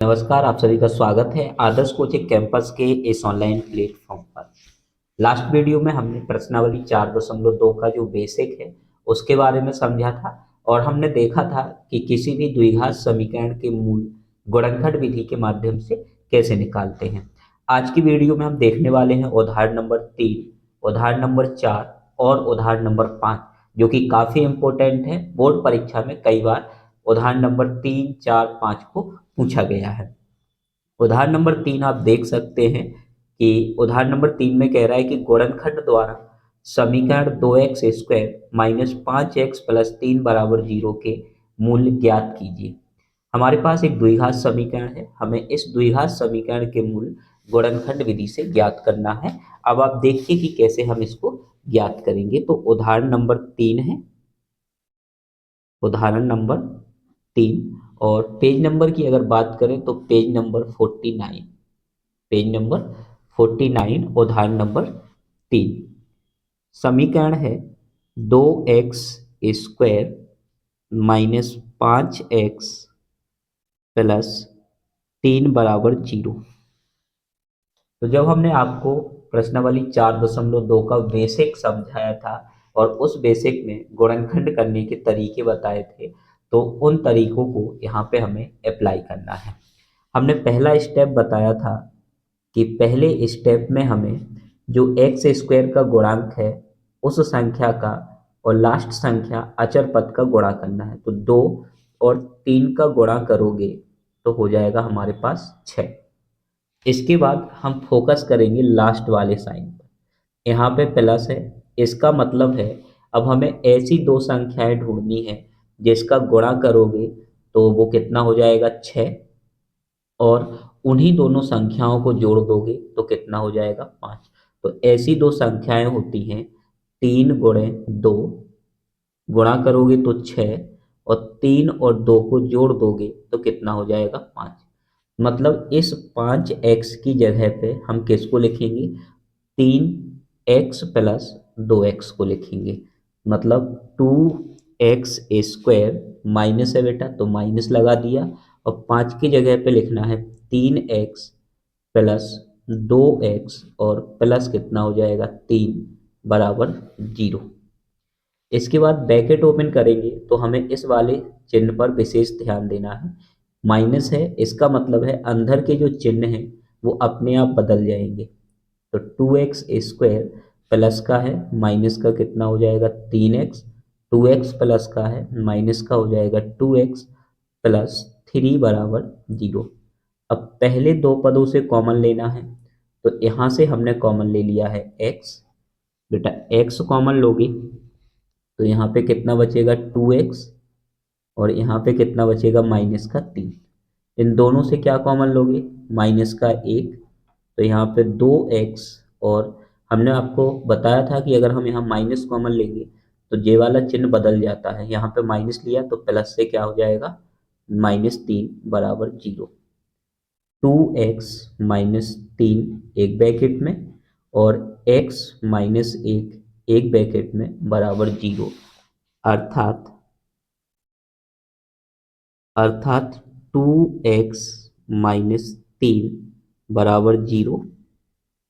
नमस्कार, आप सभी का स्वागत है आदर्श कोचिंग कैंपस के इस ऑनलाइन प्लेटफॉर्म पर। लास्ट वीडियो में हमने प्रश्नावली 4.2 का जो बेसिक है उसके बारे में समझा था और हमने देखा था कि किसी भी द्विघात समीकरण के मूल गुणनखंड विधि के माध्यम से कैसे निकालते हैं। आज की वीडियो में हम देखने वाले हैं उदाहरण नंबर 3, उदाहरण नंबर 4 और उदाहरण नंबर 5, जो कि काफ़ी इम्पोर्टेंट है। बोर्ड परीक्षा में कई बार उदाहरण नंबर 3, 4, 5 को पूछा गया है। उदाहरण नंबर 3 आप देख सकते हैं कि उदाहरण नंबर 3 में कह रहा है कि गुणनखंड द्वारा समीकरण 2x² माइनस 5x प्लस 3 बराबर 0 के मूल्य ज्ञात कीजिए। हमारे पास एक द्विघात समीकरण है, हमें इस द्विघात समीकरण के मूल्य गुणनखंड विधि से ज्ञात करना है। अब आप देखिए कि कैसे हम इसको ज्ञात करेंगे। तो उदाहरण नंबर 3 है, उदाहरण नंबर 3। और पेज नंबर की अगर बात करें तो पेज नंबर 49, पेज नंबर 49, उदाहरण नंबर 3। समीकरण है 2x² माइनस 5x प्लस 3 बराबर 0। तो जब हमने आपको प्रश्नावली 4.2 का बेसिक समझाया था और उस बेसिक में गुणनखंड करने के तरीके बताए थे, तो उन तरीकों को यहाँ पे हमें अप्लाई करना है। हमने पहला स्टेप बताया था कि पहले स्टेप में हमें जो x² का गुणांक है उस संख्या का और लास्ट संख्या अचर पद का गुणा करना है। तो 2 और 3 का गुणा करोगे तो हो जाएगा हमारे पास 6। इसके बाद हम फोकस करेंगे लास्ट वाले साइन पर। यहाँ पे प्लस है, इसका मतलब है अब हमें ऐसी दो संख्याएं ढूंढनी है जिसका गुणा करोगे तो वो कितना हो जाएगा 6, और उन्हीं दोनों संख्याओं को जोड़ दोगे तो कितना हो जाएगा 5। तो ऐसी दो संख्याएं होती हैं 3 × 2, गुणा करोगे तो 6, और 3 और 2 को जोड़ दोगे तो कितना हो जाएगा 5। मतलब इस 5x की जगह पे हम किसको लिखेंगे, 3x प्लस 2x को लिखेंगे। मतलब 2x² माइनस है बेटा, तो माइनस लगा दिया, और 5 की जगह पे लिखना है 3x प्लस 2x, और प्लस कितना हो जाएगा 3 बराबर 0। इसके बाद ब्रैकेट ओपन करेंगे तो हमें इस वाले चिन्ह पर विशेष ध्यान देना है। माइनस है, इसका मतलब है अंदर के जो चिन्ह हैं वो अपने आप बदल जाएंगे। तो 2x² प्लस का है, माइनस का कितना हो जाएगा 3x, 2x प्लस का है, माइनस का हो जाएगा 2x प्लस 3 बराबर 0। अब पहले दो पदों से कॉमन लेना है, तो यहाँ से हमने कॉमन ले लिया है x। बेटा x कॉमन लोगे तो यहाँ पे कितना बचेगा 2x, और यहाँ पे कितना बचेगा माइनस का 3। इन दोनों से क्या कॉमन लोगे, माइनस का 1, तो यहाँ पे 2x, और हमने आपको बताया था कि अगर हम यहाँ माइनस कॉमन लेंगे तो जे वाला चिन्ह बदल जाता है। यहाँ पे माइनस लिया तो प्लस से क्या हो जाएगा -3 बराबर 0। 2x माइनस 3 एक ब्रैकेट में, और x माइनस 1 एक ब्रैकेट में बराबर 0। अर्थात अर्थात 2x माइनस 3 बराबर 0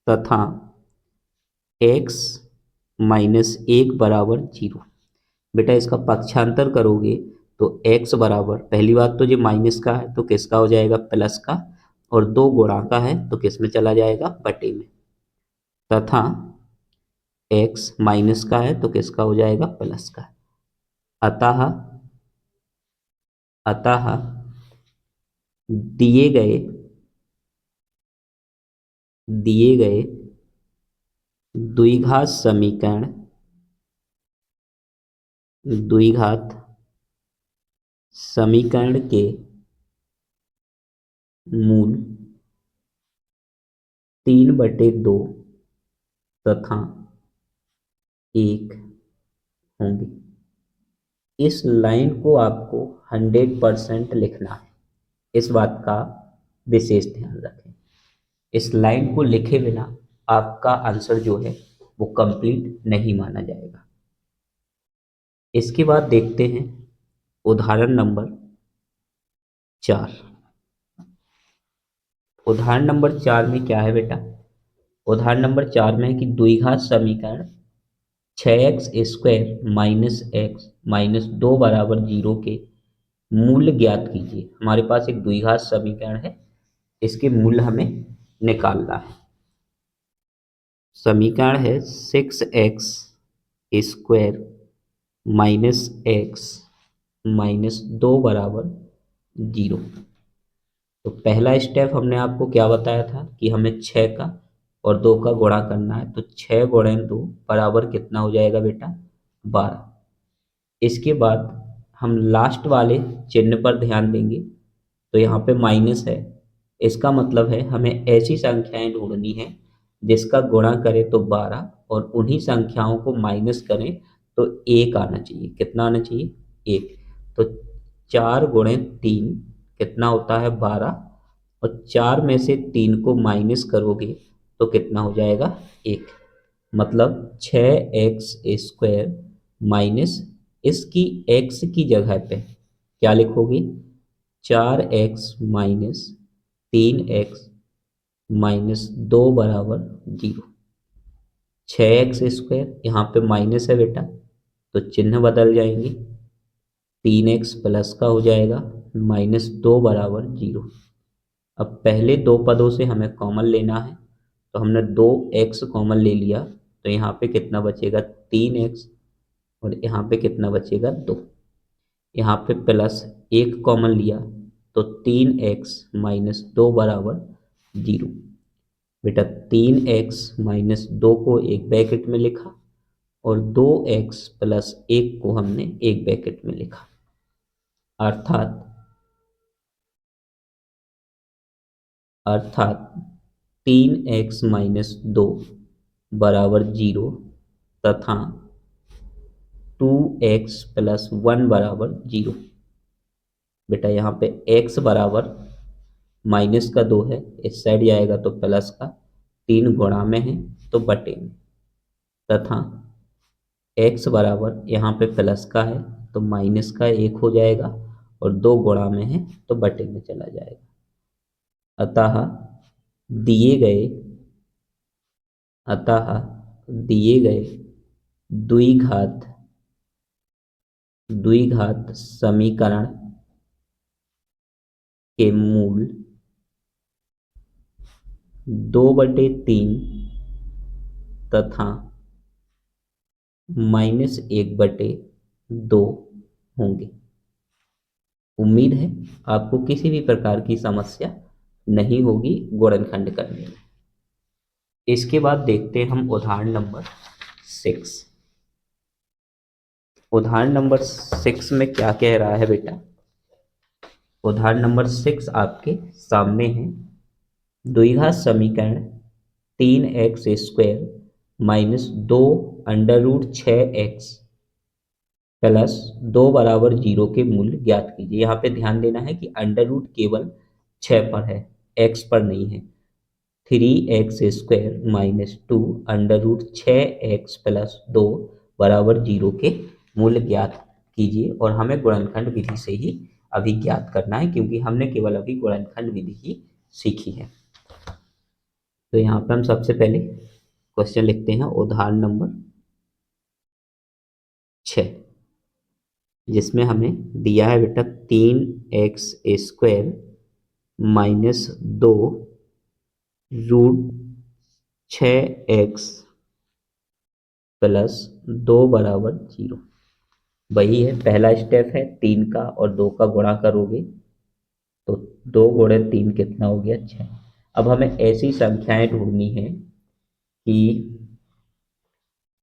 तथा x माइनस 1 बराबर 0। बेटा इसका पक्षांतर करोगे तो x बराबर, पहली बात तो ये माइनस का है तो किसका हो जाएगा प्लस का, और 2 गुणा का है तो किस में चला जाएगा बटे में, तथा x माइनस का है तो किसका हो जाएगा प्लस का। अतः अतः दिए गए दिए गए द्विघात समीकरण द्विघात समीकरण के मूल 3/2 तथा 1 होंगे। इस लाइन को आपको 100% लिखना है, इस बात का विशेष ध्यान रखें। इस लाइन को लिखे बिना आपका आंसर जो है वो कंप्लीट नहीं माना जाएगा। इसके बाद देखते हैं उदाहरण नंबर 4। उदाहरण नंबर 4 में क्या है बेटा? उदाहरण नंबर 4 में है कि द्विघात समीकरण 6x² माइनस एक्स माइनस 2 बराबर 0 के मूल्य ज्ञात कीजिए। हमारे पास एक द्विघात समीकरण है, इसके मूल्य हमें निकालना है। समीकरण है 6x² माइनस एक्स माइनस 2 बराबर 0। तो पहला स्टेप हमने आपको क्या बताया था कि हमें 6 का और 2 का गुणा करना है। तो 6 गुणे 2 बराबर कितना हो जाएगा बेटा? 12। इसके बाद हम लास्ट वाले चिन्ह पर ध्यान देंगे, तो यहाँ पे माइनस है। इसका मतलब है हमें ऐसी संख्याएं ढूंढनी है जिसका गुणा करें तो 12 और उन्हीं संख्याओं को माइनस करें तो 1 आना चाहिए। कितना आना चाहिए? 1। तो 4 गुणे 3 कितना होता है? 12। और 4 में से 3 को माइनस करोगे तो कितना हो जाएगा? 1। मतलब 6x² माइनस इसकी x की जगह पे क्या लिखोगे? 4x माइनस 3x माइनस 2 बराबर 0। 6x² यहाँ पे माइनस है बेटा, तो चिन्ह बदल जाएंगे। 3x प्लस का हो जाएगा माइनस 2 बराबर 0। अब पहले दो पदों से हमें कॉमन लेना है, तो हमने 2x कॉमन ले लिया, तो यहाँ पे कितना बचेगा? 3x। और यहाँ पे कितना बचेगा? 2। यहाँ पे प्लस 1 कॉमन लिया तो 3x माइनस 2 बराबर 0। बेटा 3x माइनस 2 को एक ब्रैकेट में लिखा और 2x प्लस 1 को हमने एक ब्रैकेट में लिखा। अर्थात अर्थात 3x माइनस 2 बराबर 0 तथा 2x प्लस 1 बराबर 0। बेटा यहाँ पे x बराबर माइनस का 2 है, इस साइड जाएगा तो प्लस का, 3 गुणा में है तो बटे में, तथा x बराबर यहाँ पे प्लस का है तो माइनस का 1 हो जाएगा और 2 गुणा में है तो बटे में चला जाएगा। अतः दिए गए अतः दिए गए द्विघात द्विघात समीकरण के मूल 2/3 तथा -1/2 होंगे। उम्मीद है आपको किसी भी प्रकार की समस्या नहीं होगी गुणनखंड करने में। इसके बाद देखते हैं हम उदाहरण नंबर 6। उदाहरण नंबर 6 में क्या कह रहा है बेटा? उदाहरण नंबर 6 आपके सामने है। द्विघात समीकरण 3x² minus 2 under root 6x plus 2 बराबर 0 के मूल्य ज्ञात कीजिए। यहाँ पे ध्यान देना है कि अंडर रूट केवल 6 पर है, x पर नहीं है। 3x² minus 2 under root 6x plus 2 बराबर 0 के मूल्य ज्ञात कीजिए। और हमें गुणनखंड विधि से ही अभी ज्ञात करना है, क्योंकि हमने केवल अभी गुणनखंड विधि ही सीखी है। तो यहाँ पे हम सबसे पहले क्वेश्चन लिखते हैं उदाहरण नंबर 6, जिसमें हमें दिया है बेटा 3x² minus 2 root 6x plus 2 बराबर 0। वही है, पहला स्टेप है 3 का और 2 का गुणा करोगे तो 2 गुणे 3 कितना हो गया? 6। अब हमें ऐसी संख्याएं ढूंढनी है कि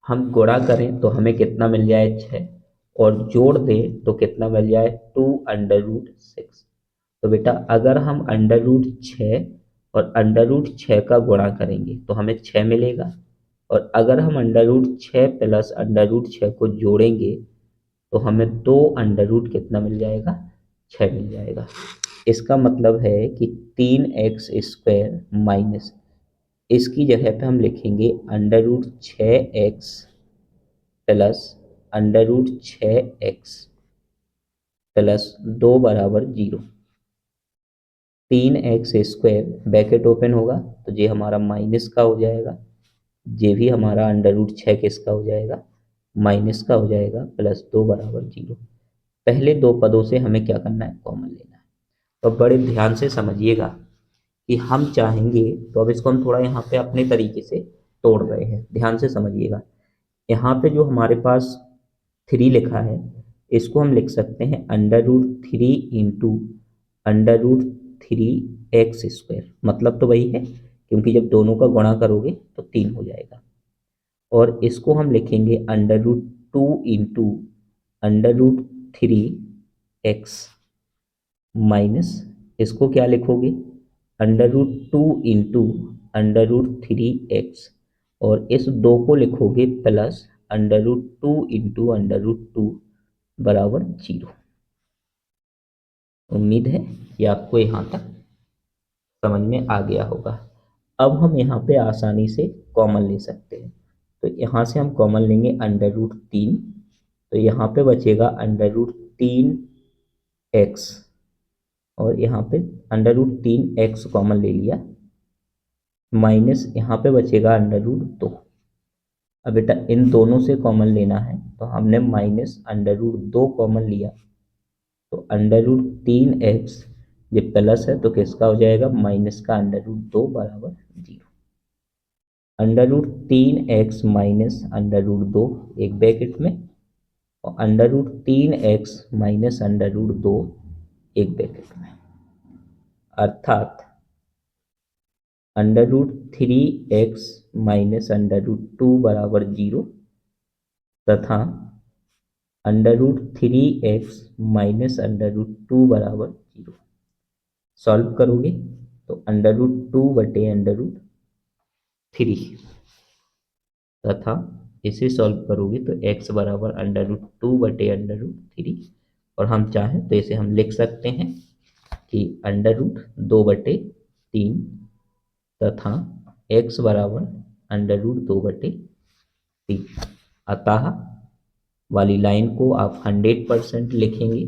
हम गुणा करें तो हमें कितना मिल जाए? 6। और जोड़ दें तो कितना मिल जाए? 2 अंडर रूट 6। तो बेटा अगर हम अंडर रूट 6 और अंडर रूट 6 का गुणा करेंगे तो हमें 6 मिलेगा। और अगर हम under root 6 plus under root 6 को जोड़ेंगे तो हमें 2 अंडर रूट कितना मिल जाएगा? 6 मिल जाएगा। इसका मतलब है कि 3x² माइनस, इसकी जगह पे हम लिखेंगे under root 6x plus under root 6x plus 2 बराबर 0। 3x² ब्रैकेट ओपन होगा तो ये हमारा माइनस का हो जाएगा, ये भी हमारा √6 किसका हो जाएगा, माइनस का हो जाएगा, +2 बराबर 0। पहले दो पदों से हमें क्या करना है, कॉमन लेना है। तो बड़े ध्यान से समझिएगा कि हम चाहेंगे, तो अब इसको हम थोड़ा यहाँ पे अपने तरीके से तोड़ रहे हैं, ध्यान से समझिएगा। यहाँ पे जो हमारे पास 3 लिखा है, इसको हम लिख सकते हैं √3 इंटू √3x²। मतलब तो वही है, क्योंकि जब दोनों का गुणा करोगे तो 3 हो जाएगा। और इसको हम लिखेंगे √2 इंटू √3x माइनस, इसको क्या लिखोगे, √2 इंटू √3x, और इस 2 को लिखोगे प्लस √2 इंटू √2 बराबर 0। उम्मीद है कि आपको यहाँ तक समझ में आ गया होगा। अब हम यहाँ पे आसानी से कॉमन ले सकते हैं। तो यहाँ से हम कॉमन लेंगे √3, तो यहाँ पे बचेगा √3x, और यहाँ पे √3x कॉमन ले लिया, माइनस यहाँ पे बचेगा √2। अब बेटा इन दोनों से कॉमन लेना है, तो हमने माइनस √2 कॉमन लिया, तो √3x ये प्लस है तो किसका हो जाएगा, माइनस का √2 बराबर 0। √3x माइनस √2 एक ब्रैकेट में, और √3x माइनस √2 एक ब्रैकेट में, अर्थात √3x माइनस √2 बराबर 0 तथा √3x माइनस √2 बराबर 0। सॉल्व करोगे तो √2 बटे √3 तथा इसे सॉल्व करोगे तो x बराबर √2 बटे √3, और हम चाहें तो इसे हम लिख सकते हैं कि √2 बटे 3 तथा x बराबर √2 बटे 3। अतः वाली लाइन को आप 100% लिखेंगे